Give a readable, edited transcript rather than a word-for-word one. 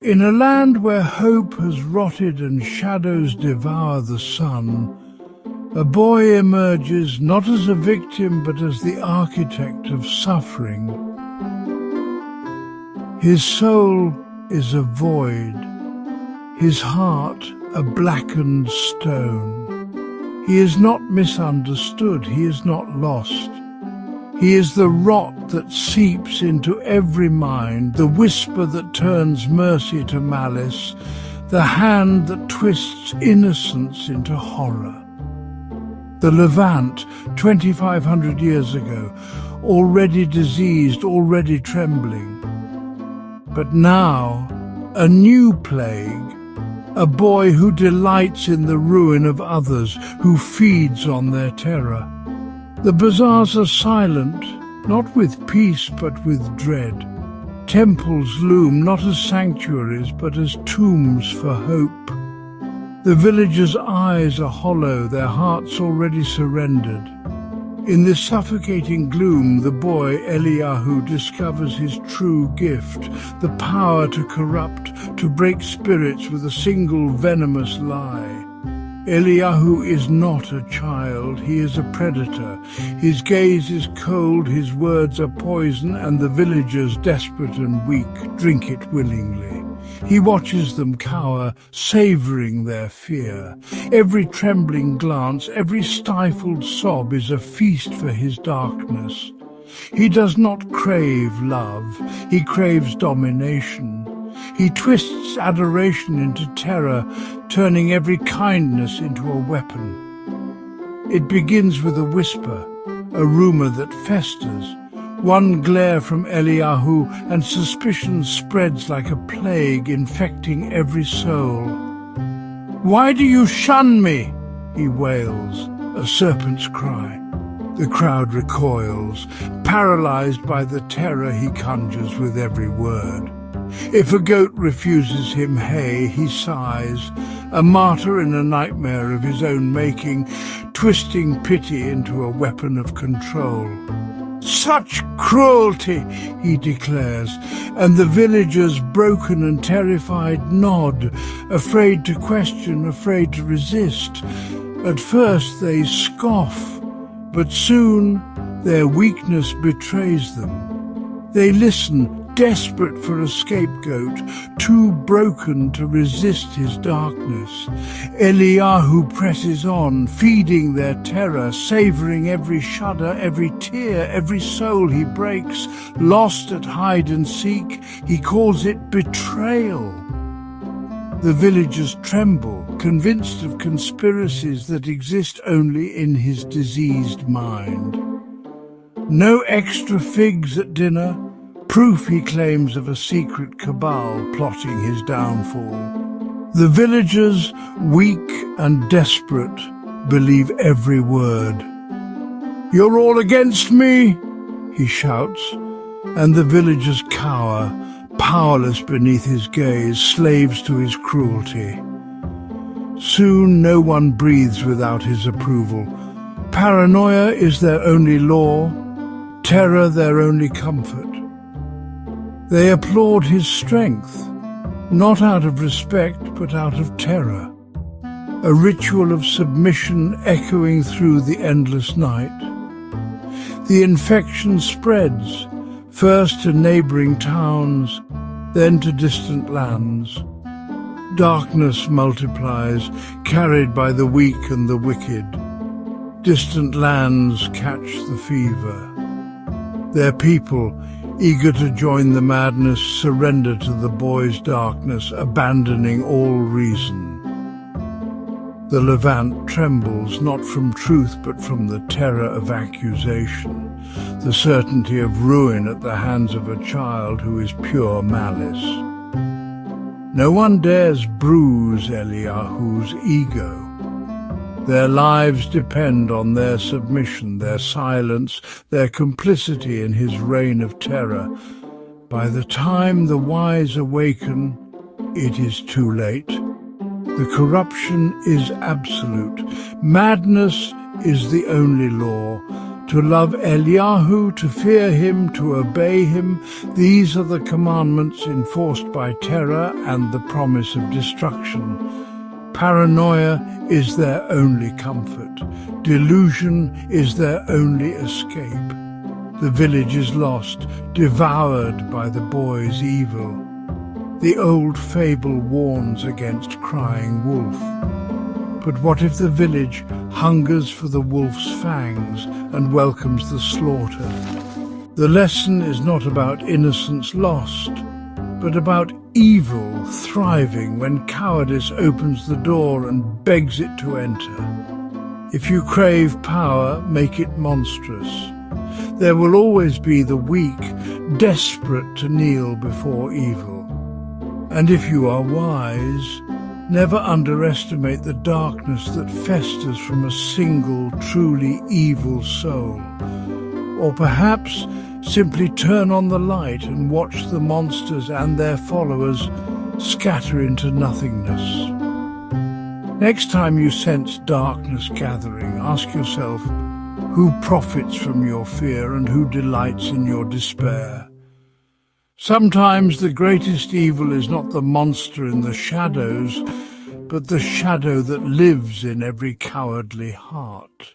In a land where hope has rotted and shadows devour the sun, a boy emerges not as a victim but as the architect of suffering. His soul is a void, his heart a blackened stone. He is not misunderstood, he is not lost. He is the rot that seeps into every mind, the whisper that turns mercy to malice, the hand that twists innocence into horror. The Levant, 2,500 years ago, already diseased, already trembling. But now, a new plague, a boy who delights in the ruin of others, who feeds on their terror. The bazaars are silent, not with peace but with dread. Temples loom not as sanctuaries but as tombs for hope. The villagers' eyes are hollow, their hearts already surrendered. In this suffocating gloom, the boy Eliyahu discovers his true gift, the power to corrupt, to break spirits with a single venomous lie. Eliyahu is not a child, he is a predator. His gaze is cold, his words are poison, and the villagers, desperate and weak, drink it willingly. He watches them cower, savouring their fear. Every trembling glance, every stifled sob is a feast for his darkness. He does not crave love, he craves domination. He twists adoration into terror, turning every kindness into a weapon. It begins with a whisper, a rumour that festers. One glare from Eliyahu and suspicion spreads like a plague, infecting every soul. "Why do you shun me?" he wails, a serpent's cry. The crowd recoils, paralysed by the terror he conjures with every word. If a goat refuses him hay, he sighs, a martyr in a nightmare of his own making, twisting pity into a weapon of control. "Such cruelty," he declares, and the villagers, broken and terrified, nod, afraid to question, afraid to resist. At first they scoff, but soon their weakness betrays them. They listen, desperate for a scapegoat, too broken to resist his darkness. Eliyahu presses on, feeding their terror, savouring every shudder, every tear, every soul he breaks. Lost at hide and seek, he calls it betrayal. The villagers tremble, convinced of conspiracies that exist only in his diseased mind. No extra figs at dinner, proof, he claims, of a secret cabal plotting his downfall. The villagers, weak and desperate, believe every word. "You're all against me," he shouts, and the villagers cower, powerless beneath his gaze, slaves to his cruelty. Soon no one breathes without his approval. Paranoia is their only law, terror their only comfort. They applaud his strength, not out of respect but out of terror, a ritual of submission echoing through the endless night. The infection spreads, first to neighbouring towns, then to distant lands. Darkness multiplies, carried by the weak and the wicked. Distant lands catch the fever. Their people, eager to join the madness, surrender to the boy's darkness, abandoning all reason. The Levant trembles not from truth but from the terror of accusation, the certainty of ruin at the hands of a child who is pure malice. No one dares bruise Eliyahu's ego. Their lives depend on their submission, their silence, their complicity in his reign of terror. By the time the wise awaken, it is too late. The corruption is absolute. Madness is the only law. To love Eliyahu, to fear him, to obey him, these are the commandments enforced by terror and the promise of destruction. Paranoia is their only comfort. Delusion is their only escape. The village is lost, devoured by the boy's evil. The old fable warns against crying wolf. But what if the village hungers for the wolf's fangs and welcomes the slaughter? The lesson is not about innocence lost, but about evil thriving when cowardice opens the door and begs it to enter. If you crave power, make it monstrous. There will always be the weak, desperate to kneel before evil. And if you are wise, never underestimate the darkness that festers from a single truly evil soul. Or perhaps simply turn on the light and watch the monsters and their followers scatter into nothingness. Next time you sense darkness gathering, ask yourself, who profits from your fear and who delights in your despair? Sometimes the greatest evil is not the monster in the shadows, but the shadow that lives in every cowardly heart.